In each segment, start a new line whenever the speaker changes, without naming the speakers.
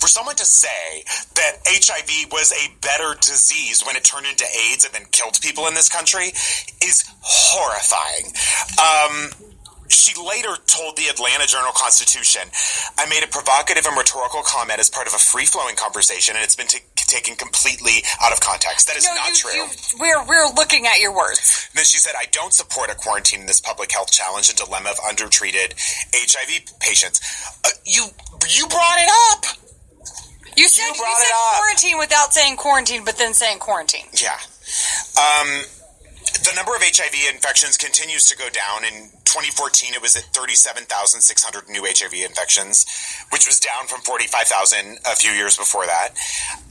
For someone to say that HIV was a better disease when it turned into AIDS and then killed people in this country is horrifying. She later told the Atlanta Journal-Constitution, "I made a provocative and rhetorical comment as part of a free-flowing conversation, and it's been taken completely out of context." That is not true.
We're looking at your words.
Then she said, "I don't support a quarantine in this public health challenge and dilemma of undertreated HIV patients." You brought it up.
You said quarantine without saying quarantine, but then saying quarantine.
Yeah. The number of HIV infections continues to go down. In 2014, it was at 37,600 new HIV infections, which was down from 45,000 a few years before that.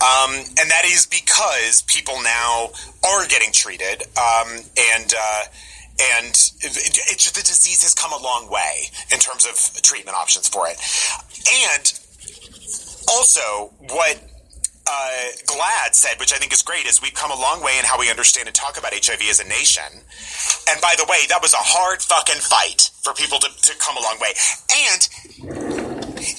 And that is because people now are getting treated, and the disease has come a long way in terms of treatment options for it. And also, what GLAAD said, which I think is great, is we've come a long way in how we understand and talk about HIV as a nation. And by the way, that was a hard fucking fight for people to come a long way. And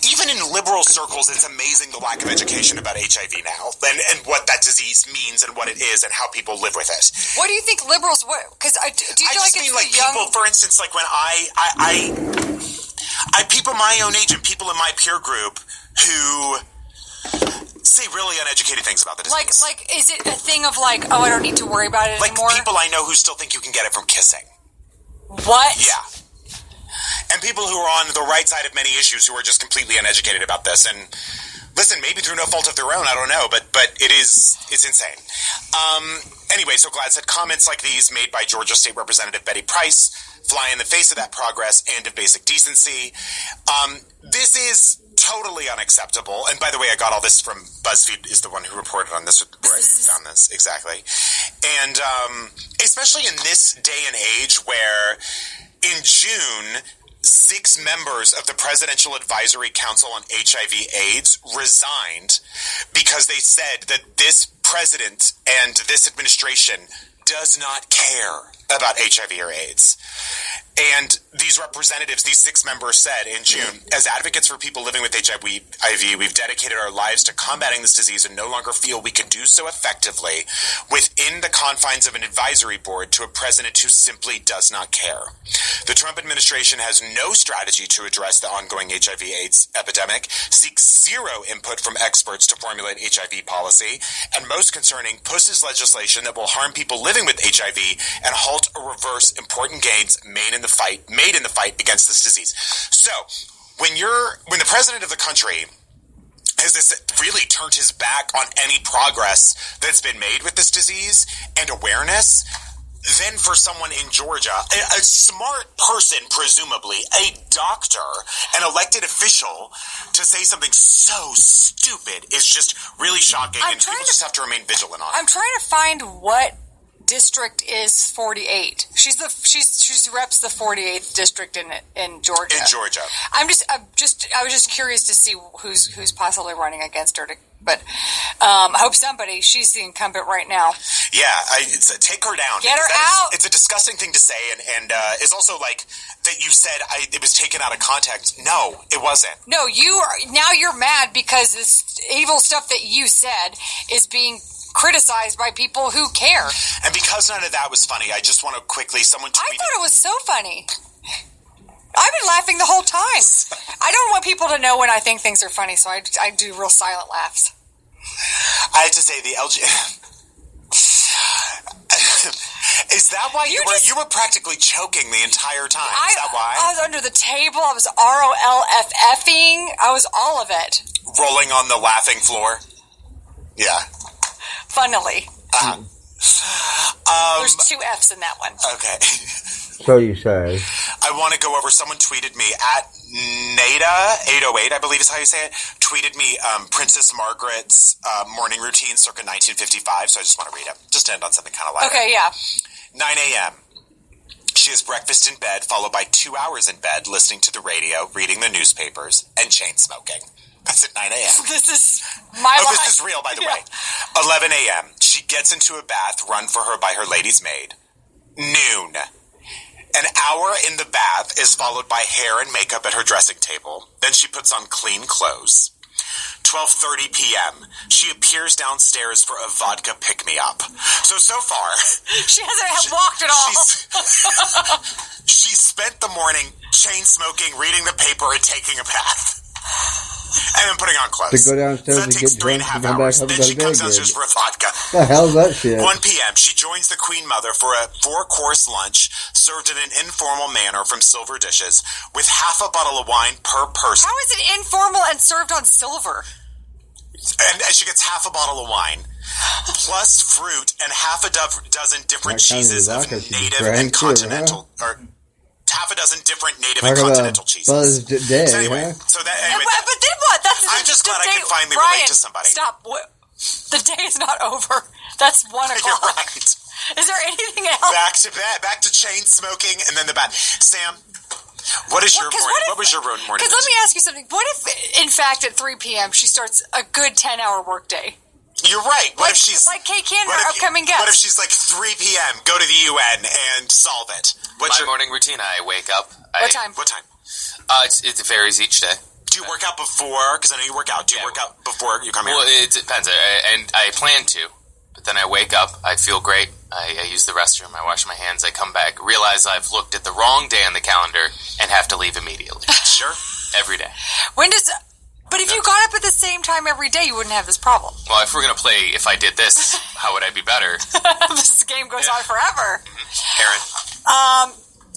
even in liberal circles, it's amazing the lack of education about HIV now and what that disease means and what it is and how people live with it.
What do you think liberals? Because do you feel like it's the young?
People, for instance, like when I people my own age and people in my peer group who say really uneducated things about the disease.
Like, is it a thing of like, oh, I don't need to worry about it anymore?
Like people I know who still think you can get it from kissing.
What?
Yeah. And people who are on the right side of many issues who are just completely uneducated about this. And listen, maybe through no fault of their own, I don't know, but it's insane. Anyway, so GLAAD said comments like these made by Georgia State Representative Betty Price fly in the face of that progress and of basic decency. This is totally unacceptable. And by the way, I got all this from BuzzFeed, is the one who reported on this, where I found this. Exactly. And especially in this day and age where in June, 6 members of the Presidential Advisory Council on HIV/AIDS resigned because they said that this president and this administration does not care about HIV or AIDS. And these representatives, these 6 members said in June, as advocates for people living with HIV, we've dedicated our lives to combating this disease and no longer feel we can do so effectively within the confines of an advisory board to a president who simply does not care. The Trump administration has no strategy to address the ongoing HIV/AIDS epidemic, seeks zero input from experts to formulate HIV policy, and most concerning, pushes legislation that will harm people living with HIV and halt or reverse important gains made in the fight against this disease. So, when the president of the country has this really turned his back on any progress that's been made with this disease and awareness, then for someone in Georgia, a smart person, presumably, a doctor, an elected official, to say something so stupid is just really shocking, and people just have to remain vigilant on it.
I'm trying to find what district is 48. She reps the 48th district in Georgia.
In Georgia.
I was just curious to see who's possibly running against her. But I hope somebody. She's the incumbent right now.
Yeah, take her down.
Get her out.
It's a disgusting thing to say, and it's also like that you said it was taken out of context. No, it wasn't.
No, you're mad because this evil stuff that you said is being criticized by people who care.
And because none of that was funny, I just want to quickly, someone tweeted.
I thought it was so funny. I've been laughing the whole time. I don't want people to know when I think things are funny, so I do real silent laughs.
I have to say, the LG... Is that why you were practically choking the entire time? Is that why?
I was under the table. I was ROLFFing. I was all of it.
Rolling on the laughing floor. Yeah.
Funnily. There's 2 F's in that one.
Okay.
So you say.
I want to go over, someone tweeted me at Nada808, I believe is how you say it, tweeted me Princess Margaret's morning routine circa 1955, so I just want to read it. Just to end on something kind of light.
Okay, yeah.
9 a.m. She has breakfast in bed, followed by 2 hours in bed, listening to the radio, reading the newspapers, and chain smoking. That's at 9 a.m.
This is my life.
This is real, by the way. 11 a.m. She gets into a bath run for her by her lady's maid. Noon. An hour in the bath is followed by hair and makeup at her dressing table. Then she puts on clean clothes. 12:30 p.m., she appears downstairs for a vodka pick-me-up. So far...
She hasn't walked at all.
She spent the morning chain-smoking, reading the paper, and taking a bath. And then putting on clothes.
To go downstairs
that
and
takes
get drunk
3.5
and come back
hours.
up
Then
and
she
go to
comes
bed
downstairs
again.
for a vodka.
The hell's that shit?
1 p.m., she joins the Queen Mother for a 4-course lunch served in an informal manner from silver dishes with half a bottle of wine per person.
How is it informal and served on silver?
And she gets half a bottle of wine, plus fruit and half a dozen different
That kind of
cheeses of
vodka should be
native
drank
and
too,
continental, or half a dozen different native and
Talk about
continental cheeses.
buzzed day,
So anyway,
huh?
But then what?
I'm just glad I
day,
can finally
Brian,
relate to somebody.
Stop. The day is not over. That's 1 o'clock.
You're right.
Is there anything else?
Back to bed, back to chain smoking, and then the bed. Sam, what is your morning? What was your morning?
Because let me ask you something. What if, in fact, at 3 p.m. she starts a good 10-hour workday?
You're right. What if she's
like Kate Cannon, our upcoming guest?
What if she's like 3 p.m. Go to the UN and solve it?
What's your morning routine? I wake up.
What time?
What time?
It varies each day.
Do you work out before? Because I know you work out. Do you work out before you come here?
Well, it depends. I plan to, but then I wake up. I feel great. I use the restroom. I wash my hands. I come back. Realize I've looked at the wrong day on the calendar and have to leave immediately.
Sure.
Every day.
But if you got up at the same time every day, you wouldn't have this problem.
Well, if we're going to play If I Did This, how would I be better?
This game goes on forever.
Aaron?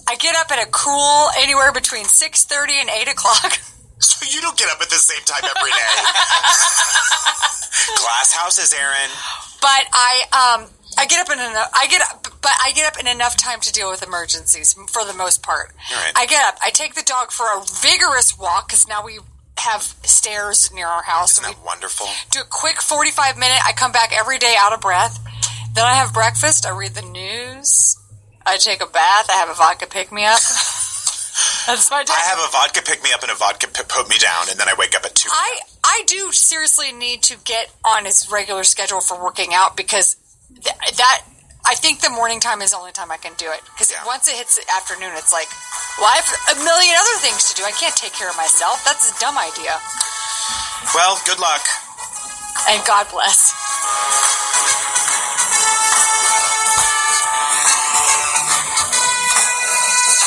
I get up at a cool anywhere between 6:30 and 8 o'clock.
So you don't get up at the same time every day. Glass houses, Aaron.
But I get up in enough time to deal with emergencies for the most part.
Right.
I get up. I take the dog for a vigorous walk because now we have stairs near our house.
Isn't that wonderful?
Do a quick 45-minute. I come back every day out of breath. Then I have breakfast. I read the news. I take a bath. I have a vodka pick-me-up. That's my day.
I have a vodka pick-me-up and a vodka put-me-down, and then I wake up at 2.
I do seriously need to get on his regular schedule for working out because that I think the morning time is the only time I can do it. Because once it hits the afternoon, it's like, well, I have a million other things to do. I can't take care of myself. That's a dumb idea.
Well, good luck.
And God bless.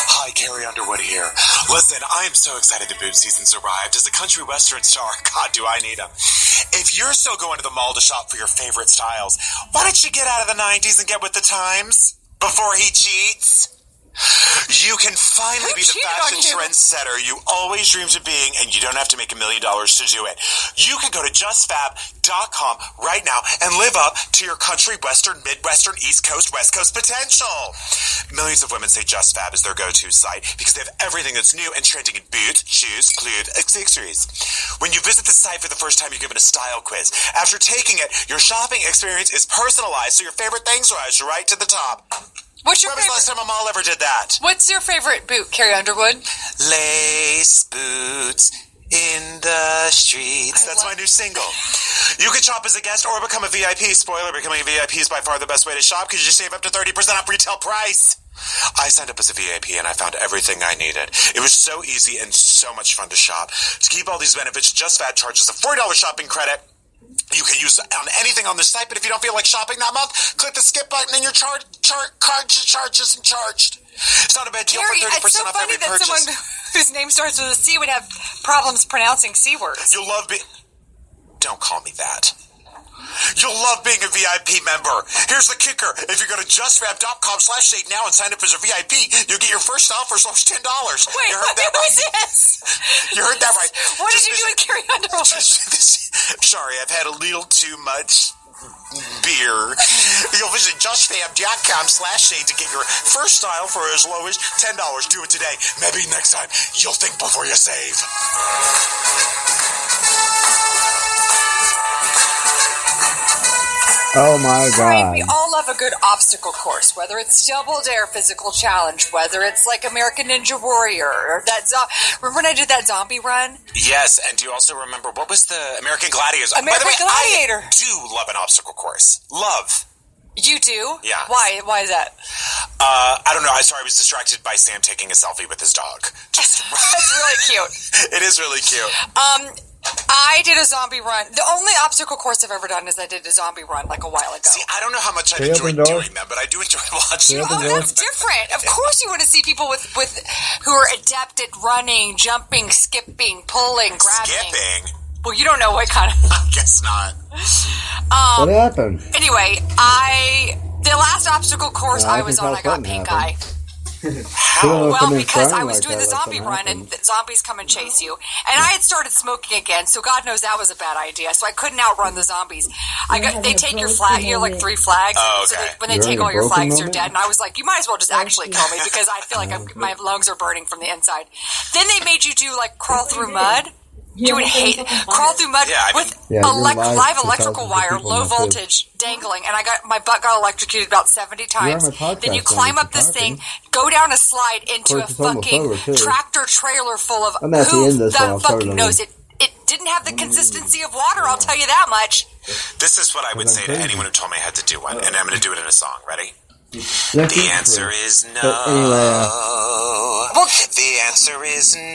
Hi, Carrie Underwood here. Listen, I am so excited that boob season's arrived. As a country western star, God, do I need them. If you're still going to the mall to shop for your favorite styles, why don't you get out of the 90s and get with the times before he cheats? You can finally be the fashion trendsetter you always dreamed of being, and you don't have to make $1 million to do it. You can go to justfab.com right now and live up to your country, western, midwestern, east coast, west coast potential. Millions of women say JustFab is their go-to site because they have everything that's new and trending in boots, shoes, clothes, accessories. When you visit the site for the first time, you're given a style quiz. After taking it, your shopping experience is personalized, so your favorite things rise right to the top.
What's your
When was the last time a mall ever did that?
What's your favorite boot, Carrie Underwood?
Lace boots in the streets. That's my new single. You can shop as a guest or become a VIP. Spoiler, becoming a VIP is by far the best way to shop because you save up to 30% off retail price. I signed up as a VIP and I found everything I needed. It was so easy and so much fun to shop. To keep all these benefits, JustFab charges a $40 shopping credit. You can use it on anything on the site, but if you don't feel like shopping that month, click the skip button and your card isn't charged. It's not a bad deal for 30%
it's so
off
funny
every
that
purchase.
someone whose name starts with a C would have problems pronouncing C words.
You'll love Don't call me that. You'll love being a VIP member. Here's the kicker. If you go to justfab.com/shade now and sign up as a VIP, you'll get your first style for $10.
Wait,
you heard that
who's
right?
this?
You heard that right.
What did you do with Carrie Underwood?
Sorry, I've had a little too much beer. You'll visit justfab.com/shade to get your first style for as low as $10. Do it today. Maybe next time you'll think before you save.
Oh my
Brian,
God.
we all love a good obstacle course, whether it's Double Dare Physical Challenge, whether it's like American Ninja Warrior, or that remember when I did that zombie run?
Yes, and do you also remember, what was the American Gladiators?
American
By the way,
Gladiator.
I do love an obstacle course. Love.
You do?
Yeah.
Why? Why is that?
I don't know. I was distracted by Sam taking a selfie with his dog.
That's really cute.
It is really cute.
I did a zombie run. The only obstacle course I've ever done is I did a zombie run like a while ago.
See, I don't know how much I
Stay up
enjoy
indoors.
doing them, but I do enjoy watching.
Stay up
Oh,
indoors.
that's different. Of course, you want to see people with who are adept at running, jumping, skipping, pulling, grabbing.
Skipping?
Well, you don't know what kind of.
I guess not.
What happened?
Anyway, the last obstacle course
I
I was
think
on,
all
I got
something
pink
happened.
eye.
Well,
Well, because I was doing the zombie run and the zombies come and chase you. And I had started smoking again, so God knows that was a bad idea. So I couldn't outrun the zombies. They take your flag, you have like 3 flags.
Oh,
So
okay.
when they
You're
take
in a
all your
broken
flags, you're
moment?
dead. And I was like, you might as well just actually kill me because I feel like my lungs are burning from the inside. Then they made you do like crawl through mud. You would hate crawl through mud
Yeah, I mean-
with
Yeah, you're live
live
to
electrical
thousands of
wire,
people
low
now, too.
voltage, dangling, and my butt got electrocuted about 70 times.
on my podcast
Then you
now
climb
that
up
you're
this
talking.
thing, go down a slide into a
course, it's almost
fucking
over, too.
tractor trailer full of
I'm at the
poof
end of this one,
that
I'll start
fucking
over.
knows it. It didn't have the consistency of water, I'll tell you that much.
This is what I would
I'm
say to
crazy.
anyone who told me I had to do one, and I'm going to do it in a song. Ready?
That's
The
it.
answer is no.
But anyway,
The answer is no.